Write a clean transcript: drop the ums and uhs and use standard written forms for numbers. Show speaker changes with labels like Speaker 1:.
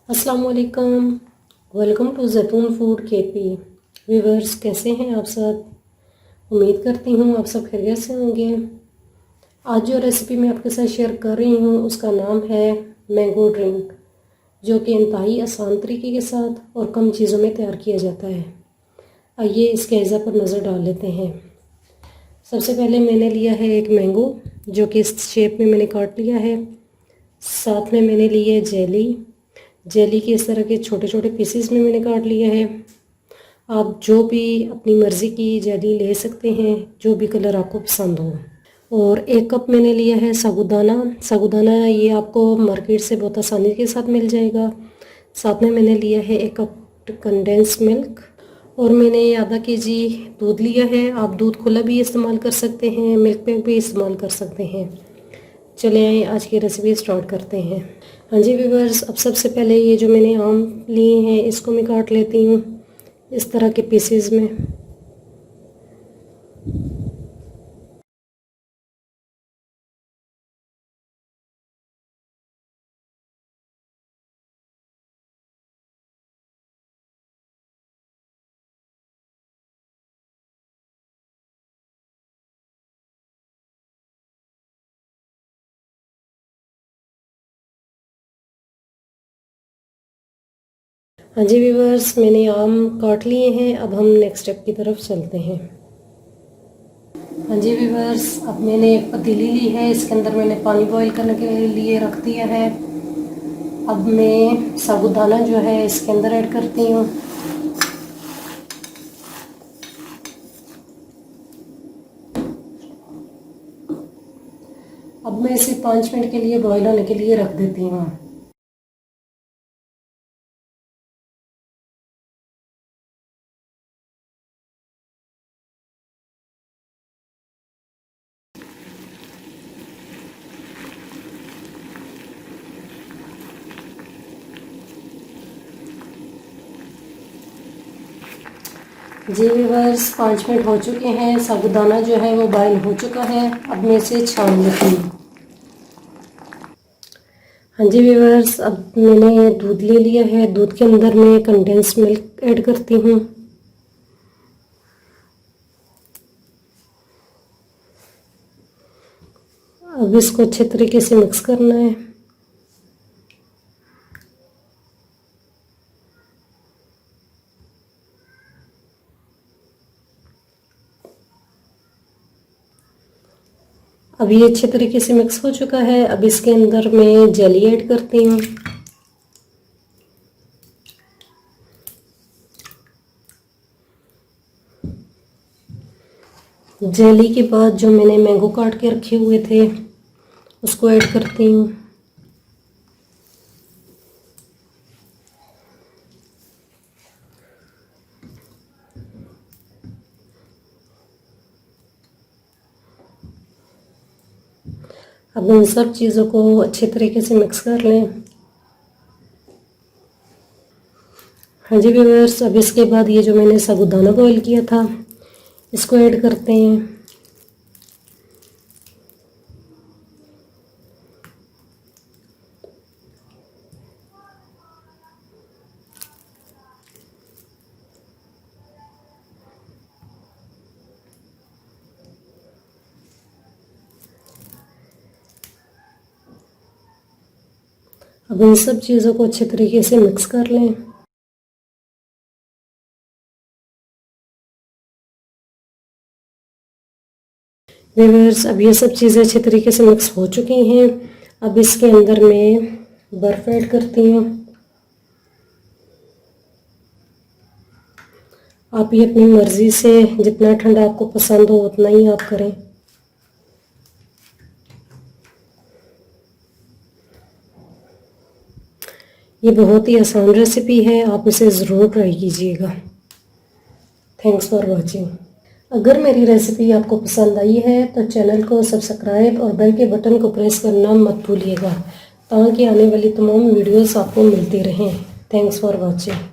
Speaker 1: अस्सलाम वालेकुम, welcome to जैतून फूड केपी। व्यूवर्स, कैसे हैं आप सब? उम्मीद करती हूँ आप सब खैरियत से होंगे। आज जो रेसिपी मैं आपके साथ शेयर कर रही हूँ उसका नाम है मैंगो ड्रिंक, जो कि इंतहाई आसान तरीके के साथ और कम चीज़ों में तैयार किया जाता है। आइए इसके अज़ा पर नज़र डाल लेते हैं। सबसे पहले मैंने लिया है एक मैंगो, जो कि इस शेप में मैंने काट लिया है। साथ में मैंने ली है जेली की इस तरह के छोटे छोटे पीसेस में मैंने काट लिया है। आप जो भी अपनी मर्ज़ी की जेली ले सकते हैं, जो भी कलर आपको पसंद हो। और 1 कप मैंने लिया है साबूदाना ये आपको मार्केट से बहुत आसानी के साथ मिल जाएगा। साथ में मैंने लिया है 1 कप कंडेंस मिल्क, और मैंने आधा केजी दूध लिया है। आप दूध खुला भी इस्तेमाल कर सकते हैं, मिल्क में भी इस्तेमाल कर सकते हैं। चले आए आज की रेसिपी स्टार्ट करते हैं। हाँ जी व्यूवर्स, अब सबसे पहले ये जो मैंने आम लिए हैं इसको मैं काट लेती हूँ इस तरह के पीसेस में। हाँ जी व्यूवर्स, मैंने आम काट लिए हैं। अब हम नेक्स्ट स्टेप की तरफ चलते हैं। हाँ जी व्यूवर्स, अब मैंने एक पतीली ली है, इसके अंदर मैंने पानी बॉईल करने के लिए रख दिया है। अब मैं साबूदाना जो है इसके अंदर ऐड करती हूँ। अब मैं इसे 5 मिनट के लिए बॉईल होने के लिए रख देती हूँ। जी व्यूवर्स, 5 मिनट हो चुके हैं। साबूदाना जो है वो बॉईल हो चुका है। अब मैं इसे छान लेती हूँ। हाँ जी व्यूवर्स, अब मैंने दूध ले लिया है। दूध के अंदर मैं कंडेंस मिल्क ऐड करती हूँ। अब इसको अच्छे तरीके से मिक्स करना है। अब ये अच्छे तरीके से मिक्स हो चुका है। अब इसके अंदर मैं जेली ऐड करती हूँ। जेली के बाद जो मैंने मैंगो काट के रखे हुए थे उसको ऐड करती हूँ। अब इन सब चीज़ों को अच्छे तरीके से मिक्स कर लें। हाँ जी व्यूअर्स, अब इसके बाद ये जो मैंने साबूदाना बॉईल किया था इसको ऐड करते हैं। अब इन सब चीज़ों को अच्छे तरीके से मिक्स कर लें। व्यूअर्स, अब ये सब चीज़ें अच्छे तरीके से मिक्स हो चुकी हैं। अब इसके अंदर मैं बर्फ़ ऐड करती हूँ। आप ये अपनी मर्ज़ी से जितना ठंडा आपको पसंद हो उतना ही आप करें। ये बहुत ही आसान रेसिपी है, आप इसे ज़रूर ट्राई कीजिएगा। Thanks for watching. अगर मेरी रेसिपी आपको पसंद आई है तो चैनल को सब्सक्राइब और बेल के बटन को प्रेस करना मत भूलिएगा, ताकि आने वाली तमाम वीडियोस आपको मिलती रहें। Thanks for watching.